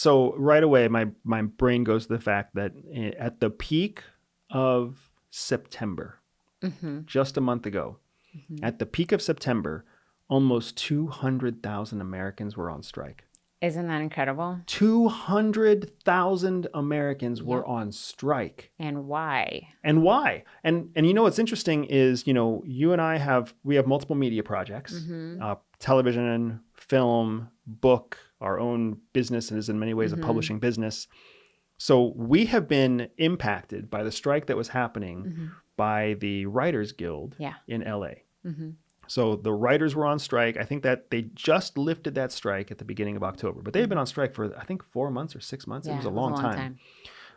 So right away, my brain goes to the fact that at the peak of September, just a month ago, at the peak of September, almost 200,000 Americans were on strike. Isn't that incredible? 200,000 Americans were on strike. And why? And why? And you know what's interesting is, you and I have multiple media projects, television, film, book, our own business is in many ways a publishing business. So we have been impacted by the strike that was happening by the Writers Guild in LA. So the writers were on strike. I think that they just lifted that strike at the beginning of October, but they've been on strike for, I think, 4 months or 6 months. It was a long time.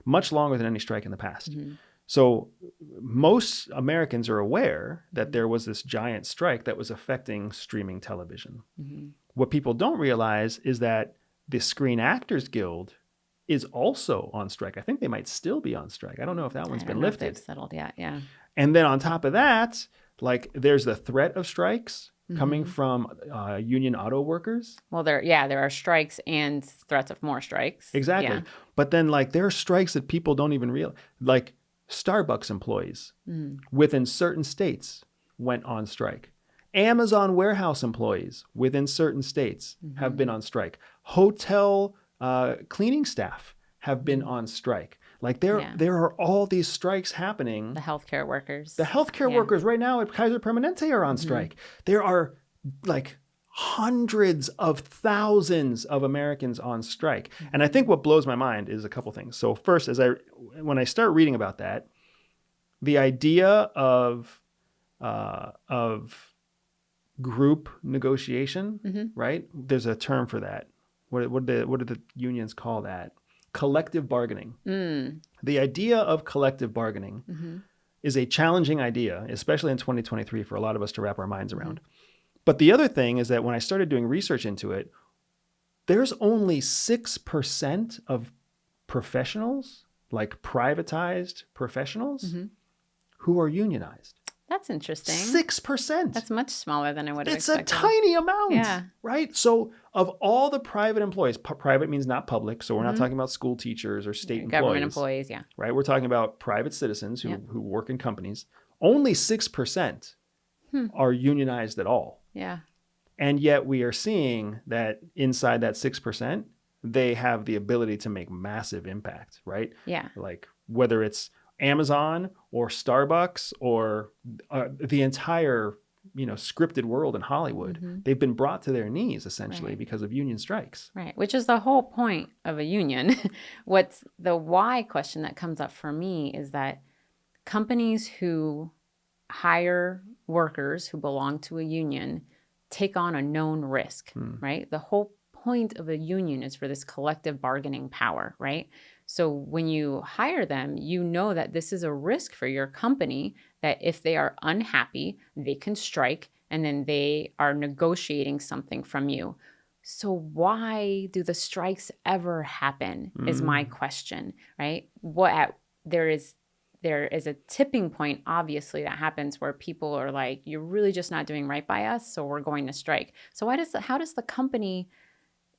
Much longer than any strike in the past. So most Americans are aware that there was this giant strike that was affecting streaming television. What people don't realize is that the Screen Actors Guild is also on strike. I think they might still be on strike. I don't know if that one's been lifted. They've settled yet, yeah. And then on top of that, like there's the threat of strikes coming from union auto workers. Well, there are strikes and threats of more strikes. Exactly. Yeah. But then like there are strikes that people don't even realize. Like Starbucks employees within certain states went on strike. Amazon warehouse employees within certain states have been on strike. Hotel cleaning staff have been on strike. Like there are all these strikes happening. The healthcare workers. The healthcare workers right now at Kaiser Permanente are on strike. There are like hundreds of thousands of Americans on strike. And I think what blows my mind is a couple things. So first, when I start reading about that, the idea of group negotiation, right? There's a term for that. What do the unions call that? Collective bargaining. The idea of collective bargaining is a challenging idea, especially in 2023 for a lot of us to wrap our minds around. But the other thing is that when I started doing research into it, there's only 6% of professionals, like privatized professionals, who are unionized. That's interesting. 6%. That's much smaller than I would have expected. It's a tiny amount, right? So of all the private employees, private means not public, so we're not talking about school teachers or state employees. Government employees, right? We're talking about private citizens who work in companies. Only 6% are unionized at all. Yeah. And yet we are seeing that inside that 6%, they have the ability to make massive impact, right? Yeah. Like whether it's Amazon or Starbucks or the entire, scripted world in Hollywood, they've been brought to their knees essentially because of union strikes. Right. Which is the whole point of a union. What's the why question that comes up for me is that companies who hire workers who belong to a union take on a known risk, right? The whole point of a union is for this collective bargaining power, right? So when you hire them, you know that this is a risk for your company, that if they are unhappy, they can strike, and then they are negotiating something from you. So why do the strikes ever happen is my question, right? There is a tipping point, obviously, that happens where people are like, you're really just not doing right by us, so we're going to strike. So how does the company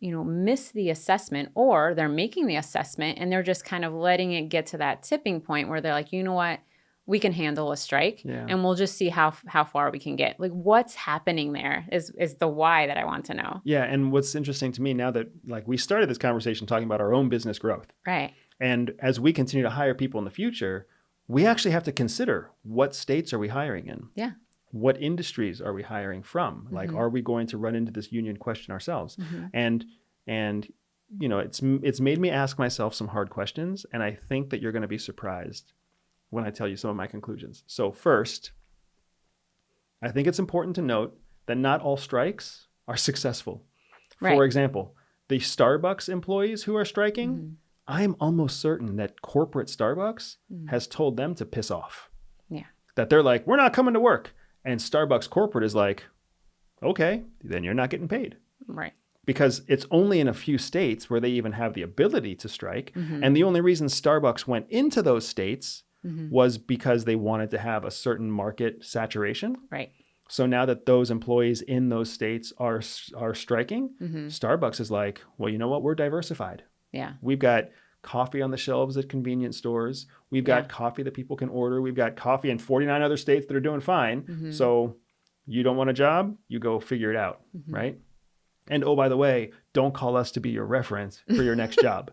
miss the assessment, or they're making the assessment and they're just kind of letting it get to that tipping point where they're like, you know what, we can handle a strike and we'll just see how far we can get. Like what's happening there is the why that I want to know. Yeah. And what's interesting to me now that like we started this conversation talking about our own business growth. Right. And as we continue to hire people in the future, we actually have to consider what states are we hiring in? Yeah. What industries are we hiring from? Like, are we going to run into this union question ourselves? And it's made me ask myself some hard questions. And I think that you're going to be surprised when I tell you some of my conclusions. So first, I think it's important to note that not all strikes are successful. Right. For example, the Starbucks employees who are striking, I'm almost certain that corporate Starbucks has told them to piss off. Yeah. That they're like, we're not coming to work. And Starbucks corporate is like, okay, then you're not getting paid. Right. Because it's only in a few states where they even have the ability to strike. And the only reason Starbucks went into those states was because they wanted to have a certain market saturation. Right. So now that those employees in those states are striking, Starbucks is like, well, you know what? We're diversified. Yeah. We've got coffee on the shelves at convenience stores. We've got coffee that people can order. We've got coffee in 49 other states that are doing fine. So you don't want a job, you go figure it out, right? And oh, by the way, don't call us to be your reference for your next job.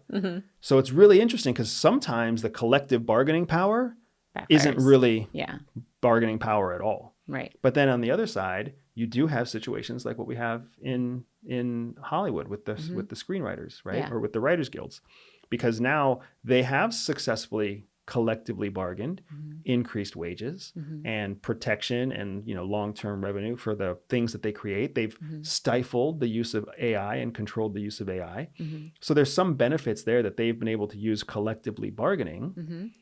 So it's really interesting because sometimes the collective bargaining power isn't really bargaining power at all. Right. But then on the other side, you do have situations like what we have in Hollywood with the screenwriters, right? Yeah. Or with the writers guilds, because now they have successfully collectively bargained increased wages and protection and long-term revenue for the things that they create. They've stifled the use of AI and controlled the use of AI. So there's some benefits there that they've been able to use collectively bargaining.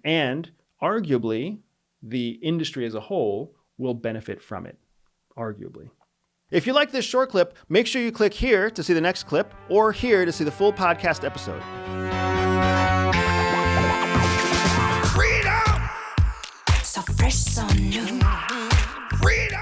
And arguably, the industry as a whole will benefit from it, arguably. If you like this short clip, make sure you click here to see the next clip or here to see the full podcast episode. Freedom! So fresh, so new. Freedom!